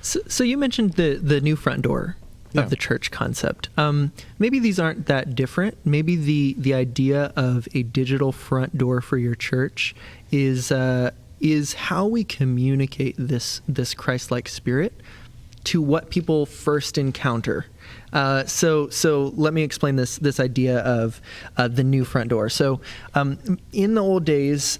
So you mentioned the new front door of the church concept. Maybe these aren't that different. Maybe the idea of a digital front door for your church is how we communicate this Christ-like spirit to what people first encounter. So let me explain this idea of the new front door. So in the old days,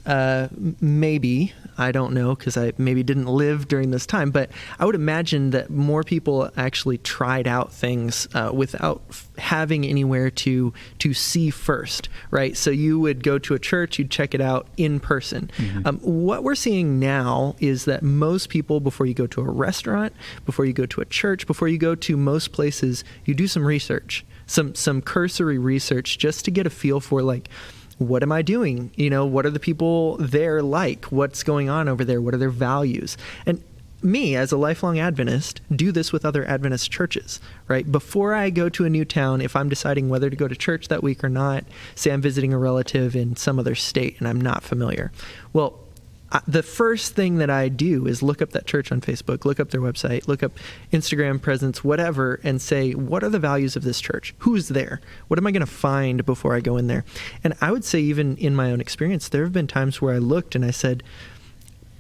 maybe, I don't know, because I maybe didn't live during this time, but I would imagine that more people actually tried out things without having anywhere to see first, right? So you would go to a church, you'd check it out in person. Mm-hmm. What we're seeing now is that most people, before you go to a restaurant, before you go to a church, before you go to most places, you do some research, some cursory research, just to get a feel for, like, what am I doing? What are the people there like? What's going on over there? What are their values? And me, as a lifelong Adventist, do this with other Adventist churches, right? Before I go to a new town, if I'm deciding whether to go to church that week or not, say I'm visiting a relative in some other state and I'm not familiar. Well, the first thing that I do is look up that church on Facebook, look up their website, look up Instagram presence, whatever, and say, what are the values of this church? Who's there? What am I going to find before I go in there? And I would say, even in my own experience, there have been times where I looked and I said,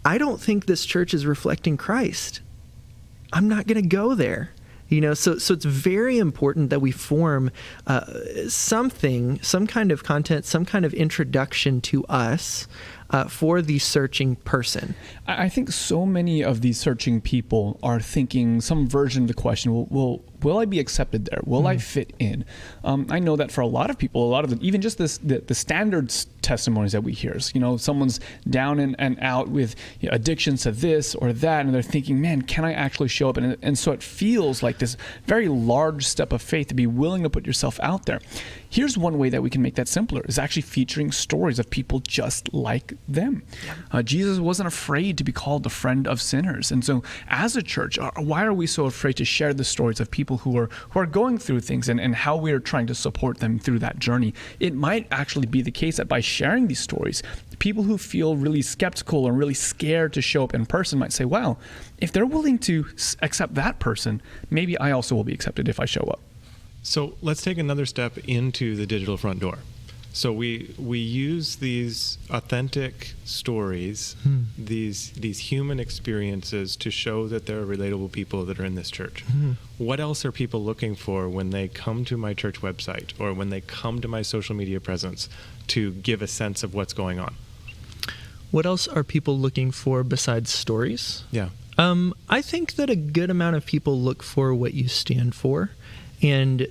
I don't think this church is reflecting Christ. I'm not going to go there. So it's very important that we form some kind of content, some kind of introduction to us for the searching person. I think so many of these searching people are thinking some version of the question, will I be accepted there? Will I fit in? I know that for a lot of people, even just the standard testimonies that we hear, someone's down and out with addictions to this or that, and they're thinking, man, can I actually show up? And so it feels like this very large step of faith to be willing to put yourself out there. Here's one way that we can make that simpler, is actually featuring stories of people just like them. Yeah. Jesus wasn't afraid to be called the friend of sinners. And so as a church, why are we so afraid to share the stories of people who are going through things and how we are trying to support them through that journey? It might actually be the case that by sharing these stories, people who feel really skeptical or really scared to show up in person might say, wow, if they're willing to accept that person, maybe I also will be accepted if I show up. So let's take another step into the digital front door. So we use these authentic stories, these human experiences to show that there are relatable people that are in this church. What else are people looking for when they come to my church website or when they come to my social media presence to give a sense of what's going on? What else are people looking for besides stories? Yeah. I think that a good amount of people look for what you stand for. And,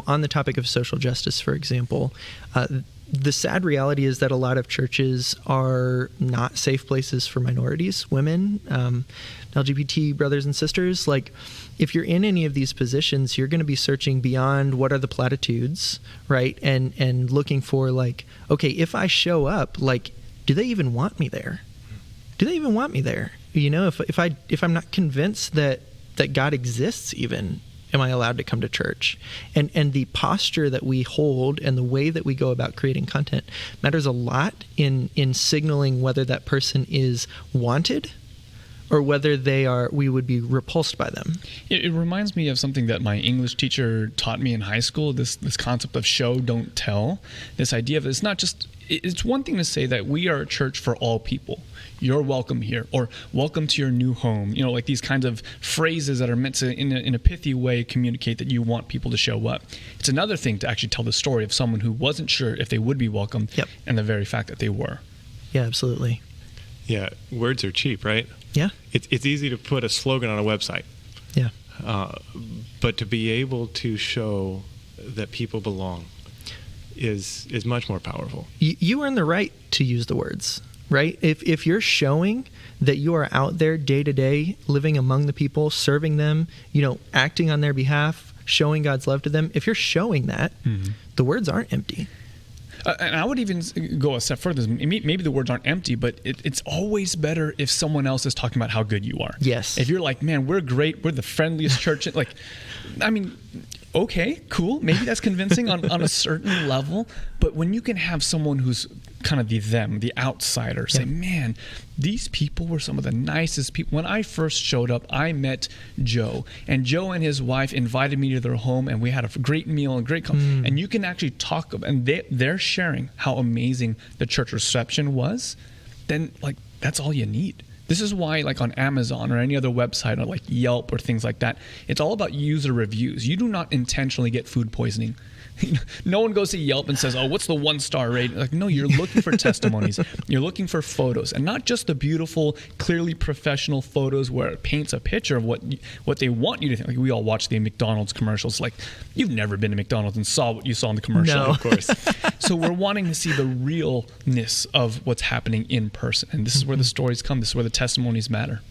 on the topic of social justice, for example, the sad reality is that a lot of churches are not safe places for minorities, women, LGBT brothers and sisters. Like, if you're in any of these positions, you're going to be searching beyond what are the platitudes, right? And looking for, like, okay, if I show up, like, do they even want me there? Do they even want me there? If I'm not convinced that God exists even, am I allowed to come to church? And the posture that we hold and the way that we go about creating content matters a lot in signaling whether that person is wanted or whether we would be repulsed by them. It reminds me of something that my English teacher taught me in high school, this concept of show, don't tell. This idea of it's one thing to say that we are a church for all people. You're welcome here, or welcome to your new home. Like these kinds of phrases that are meant to, in a pithy way, communicate that you want people to show up. It's another thing to actually tell the story of someone who wasn't sure if they would be welcome, and the very fact that they were. Yeah, absolutely. Yeah, words are cheap, right? Yeah. It's easy to put a slogan on a website. Yeah. But to be able to show that people belong is much more powerful. You earn the right to use the words. Right? If you're showing that you are out there day to day, living among the people, serving them, acting on their behalf, showing God's love to them, if you're showing that, the words aren't empty. And I would even go a step further. Maybe the words aren't empty, but it's always better if someone else is talking about how good you are. Yes. If you're like, man, we're great, we're the friendliest church. Okay, cool. Maybe that's convincing on a certain level. But when you can have someone who's kind of the outsider, say, man, these people were some of the nicest people. When I first showed up, I met Joe, and Joe and his wife invited me to their home, and we had a great meal and great and you can actually talk about, and they're sharing how amazing the church reception was. Then like that's all you need. This is why, like on Amazon or any other website or like Yelp or things like that, it's all about user reviews. You do not intentionally get food poisoning. No one goes to Yelp and says, oh, what's the 1-star rating? Like, no, you're looking for testimonies. You're looking for photos, and not just the beautiful, clearly professional photos where it paints a picture of what they want you to think. Like, we all watch the McDonald's commercials. Like, you've never been to McDonald's and saw what you saw in the commercial, No. of course. So we're wanting to see the realness of what's happening in person. And this is where the stories come. This is where the testimonies matter.